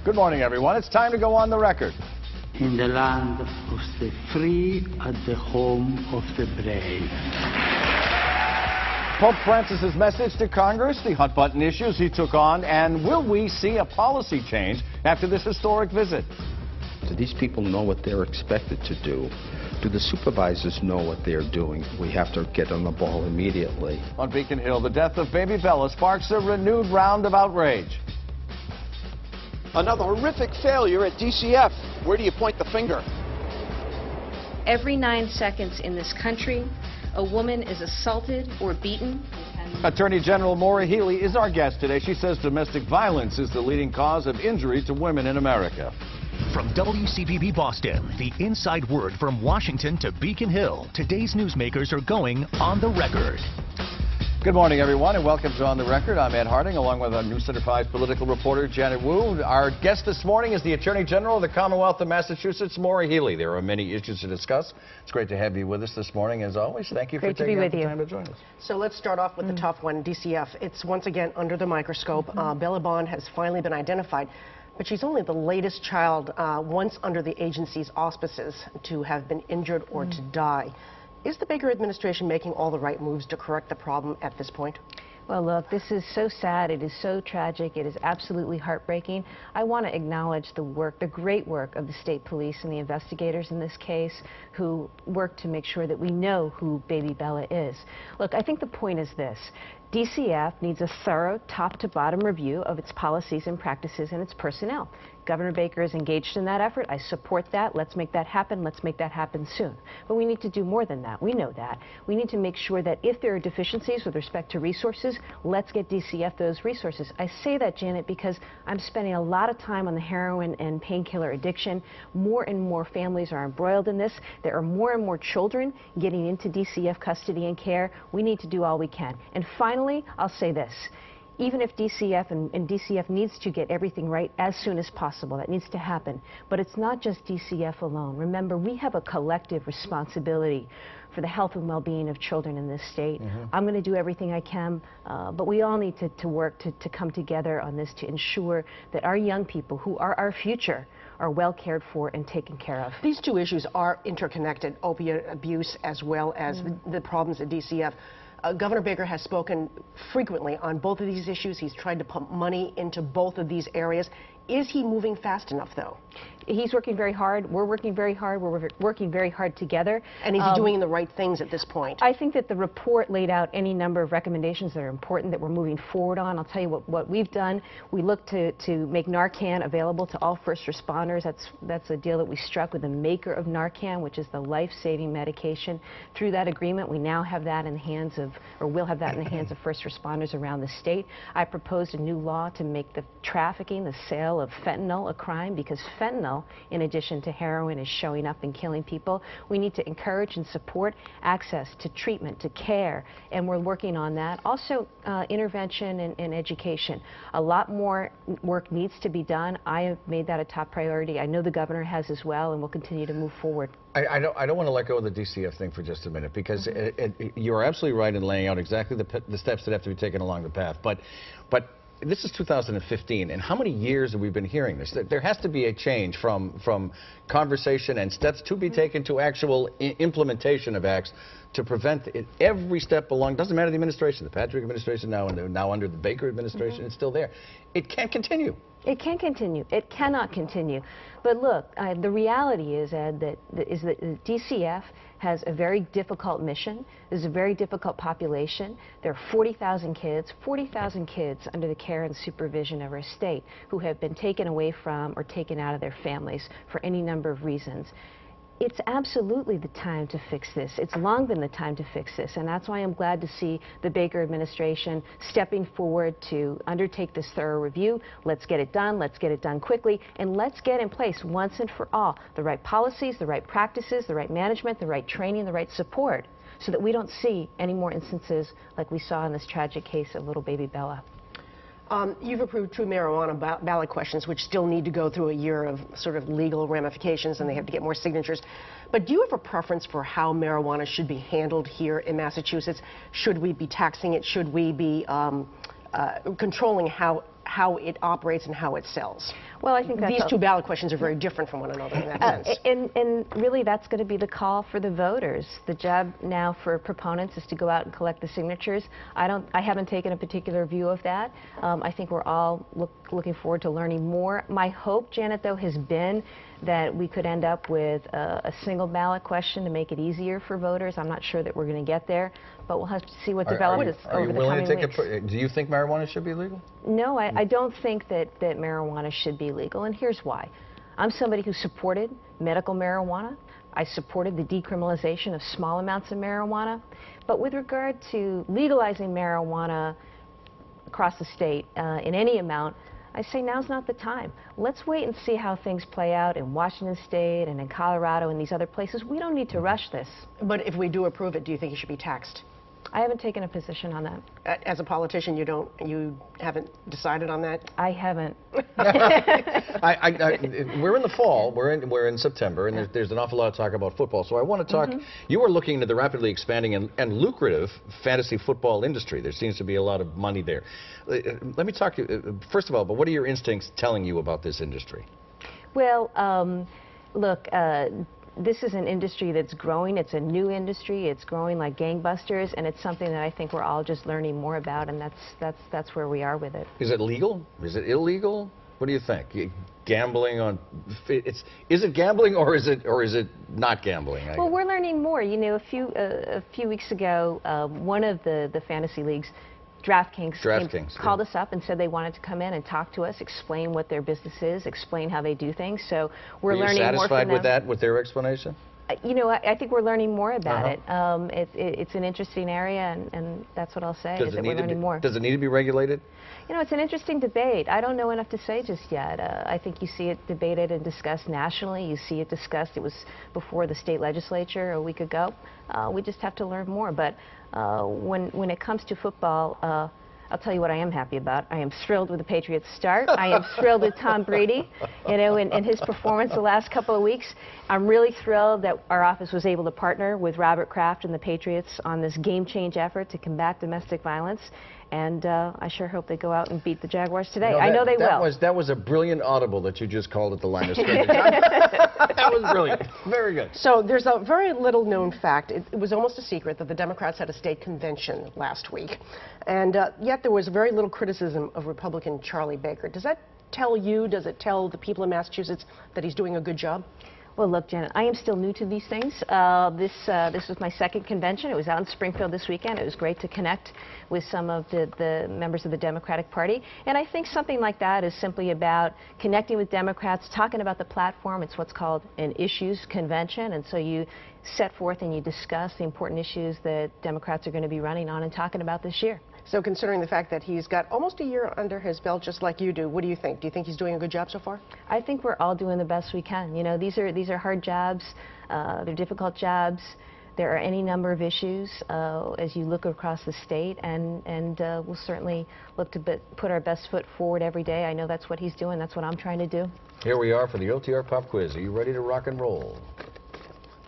Good morning, everyone. It's time to go on the record. In the land of the free, at the home of the brave. Pope Francis's message to Congress, the hot button issues he took on, and will we see a policy change after this historic visit? Do these people know what they're expected to do? Do the supervisors know what they're doing? We have to get on the ball immediately. On Beacon Hill, the death of baby Bella sparks a renewed round of outrage. Another horrific failure at DCF. Where do you point the finger? Every 9 seconds in this country, a woman is assaulted or beaten. Attorney General Maura Healey is our guest today. She says domestic violence is the leading cause of injury to women in America. From WCPB Boston, the inside word from Washington to Beacon Hill. Today's newsmakers are going on the record. Good morning, everyone, and welcome to On the Record. I'm Ed Harding, along with our News Center 5 political reporter, Janet Wu. Our guest this morning is the Attorney General of the Commonwealth of Massachusetts, Maura Healey. There are many issues to discuss. It's great to have you with us this morning, as always. Thank you for taking the time to join us. So let's start off with the tough one, DCF. It's once again under the microscope. Bella Bond has finally been identified, but she's only the latest child once under the agency's auspices to have been injured or to die. Is the Baker administration making all the right moves to correct the problem at this point? Well, look, this is so sad. It is so tragic. It is absolutely heartbreaking. I want to acknowledge the work, the great work of the state police and the investigators in this case who worked to make sure that we know who baby Bella is. Look, I think the point is this. DCF needs a thorough top-to-bottom review of its policies and practices and its personnel. Governor Baker is engaged in that effort. I support that. Let's make that happen. Let's make that happen soon. But we need to do more than that. We know that. We need to make sure that if there are deficiencies with respect to resources, let's get DCF those resources. I say that, Janet, because I'm spending a lot of time on the heroin and painkiller addiction. More and more families are embroiled in this. There are more and more children getting into DCF custody and care. We need to do all we can. And finally, I'll say this. Even if DCF and DCF needs to get everything right as soon as possible, that needs to happen. But it's not just DCF alone. Remember, we have a collective responsibility for the health and well-being of children in this state. I'm going to do everything I can, but we all need to work to come together on this to ensure that our young people, who are our future, are well cared for and taken care of. These two issues are interconnected, opiate abuse as well as the problems at DCF. Governor Baker has spoken frequently on both of these issues. He's tried to pump money into both of these areas. Is he moving fast enough, though? He's working very hard. We're working very hard. We're working very hard together. And is he doing the right things at this point? I think that the report laid out any number of recommendations that are important that we're moving forward on. I'll tell you what we've done. We look to make Narcan available to all first responders. That's a deal that we struck with the maker of Narcan, which is the life-saving medication. Through that agreement, we now have that in the hands of, or will have that in the hands of first responders around the state. I proposed a new law to make the trafficking, the sale of fentanyl a crime, because fentanyl, in addition to heroin, is showing up and killing people. We need to encourage and support access to treatment, to care, and we're working on that. Also, intervention and education. A lot more work needs to be done. I have made that a top priority. I know the governor has as well, and we'll continue to move forward. I don't want to let go of the DCF thing for just a minute, because you're absolutely right in laying out exactly the steps that have to be taken along the path. But this is 2015, and how many years have we been hearing this? There has to be a change from conversation and steps to be taken to actual implementation of acts to prevent it every step along. Doesn't matter the administration, the Patrick administration now, and now under the Baker administration, it's still there. It can't continue. It can continue. It cannot continue. But look, the reality is, Ed, that DCF has a very difficult mission. There's a very difficult population. There are 40,000 kids under the care and supervision of our state who have been taken away from or taken out of their families for any number of reasons. It's absolutely the time to fix this. It's long been the time to fix this, and that's why I'm glad to see the Baker administration stepping forward to undertake this thorough review. Let's get it done quickly, and let's get in place once and for all the right policies, the right practices, the right management, the right training, the right support, so that we don't see any more instances like we saw in this tragic case of little baby Bella. You've approved true marijuana ballot questions, which still need to go through a year of sort of legal ramifications, and they have to get more signatures. But do you have a preference for how marijuana should be handled here in Massachusetts? Should we be taxing it? Should we be controlling how how it operates and how it sells. Well, I think that's These two ballot questions are very different from one another in that sense. And really, that's going to be the call for the voters. The job now for proponents is to go out and collect the signatures. I haven't taken a particular view of that. I think we're all looking forward to learning more. My hope, Janet, though, has been that we could end up with a single ballot question to make it easier for voters. I'm not sure that we're going to get there, but we'll have to see what develops over the coming weeks. Do you think marijuana should be legal? No, I don't think that marijuana should be legal, and here's why. I'm somebody who supported medical marijuana. I supported the decriminalization of small amounts of marijuana. But with regard to legalizing marijuana across the state in any amount, I say now's not the time. Let's wait and see how things play out in Washington State and in Colorado and these other places. We don't need to rush this. But if we do approve it, do you think it should be taxed? I haven't taken a position on that. As a politician, you haven't decided on that? I haven't. We're in the fall. We're in September, and there's an awful lot of talk about football. So I want to talk. You are looking into the rapidly expanding and lucrative fantasy football industry. There seems to be a lot of money there. Let me talk to you first of all. But what are your instincts telling you about this industry? Well, look. This is an industry that's growing. It's a new industry. It's growing like gangbusters, and it's something that I think we're all just learning more about, and that's where we are with it. Is it legal? Is it illegal? What do you think? Gambling on is it gambling or is it not gambling? Well, we're learning more. You know, a few weeks ago, one of the fantasy leagues, DraftKings called us up and said they wanted to come in and talk to us, explain what their business is, explain how they do things. So we're learning more from them. Are you satisfied with that, with their explanation? You know, I think we're learning more about it. It's an interesting area, and that's what I'll say, is that we're learning more. Does it need to be regulated? You know, it's an interesting debate. I don't know enough to say just yet. I think you see it debated and discussed nationally. You see it discussed. It was before the state legislature a week ago. We just have to learn more. But when it comes to football, I'll tell you what I am happy about. I am thrilled with the Patriots' start. I am thrilled with Tom Brady, you know, and his performance the last couple of weeks. I'm really thrilled that our office was able to partner with Robert Kraft and the Patriots on this game-change effort to combat domestic violence. And I sure hope they go out and beat the Jaguars today. You know, I know they will. That was a brilliant audible that you just called at the line of scrimmage. That was brilliant. Very good. So there's a very little known fact. It was almost a secret that the Democrats had a state convention last week. And yet there was very little criticism of Republican Charlie Baker. Does that tell you, does it tell the people in Massachusetts that he's doing a good job? Well, look, Janet, I am still new to these things. This was my second convention. It was out in Springfield this weekend. It was great to connect with some of the members of the Democratic Party. And I think something like that is simply about connecting with Democrats, talking about the platform. It's what's called an issues convention. And so you set forth and you discuss the important issues that Democrats are going to be running on and talking about this year. So considering the fact that he's got almost a year under his belt just like you do, what do you think? Do you think he's doing a good job so far? I think we're all doing the best we can. You know, these are hard jobs. They're difficult jobs. There are any number of issues as you look across the state, and we'll certainly look to put our best foot forward every day. I know that's what he's doing. That's what I'm trying to do. Here we are for the OTR Pop Quiz. Are you ready to rock and roll?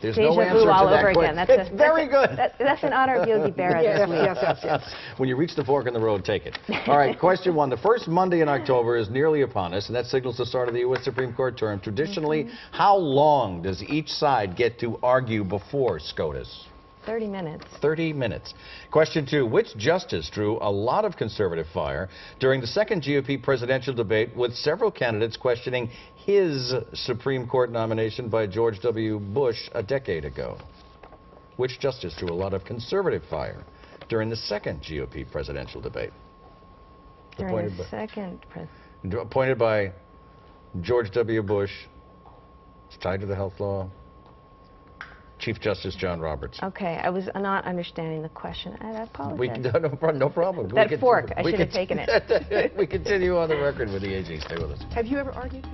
There's Deja no answer vu to all that over question. again. It's very good. That's in honor of Yogi Berra this week. Yes. When you reach the fork in the road, take it. All right, question one. The first Monday in October is nearly upon us, and that signals the start of the U.S. Supreme Court term. Traditionally, how long does each side get to argue before SCOTUS? 30 minutes. 30 minutes. Question two. Which justice drew a lot of conservative fire during the second GOP presidential debate, with several candidates questioning his Supreme Court nomination by George W. Bush a decade ago? Which justice drew a lot of conservative fire during the second GOP presidential debate? During the second appointed by George W. Bush. It's tied to the health law. Chief Justice John Roberts. Okay, I was not understanding the question. I apologize. No problem. That fork, I should have taken it. We continue on the record with the AG. Stay with us. Have you ever argued?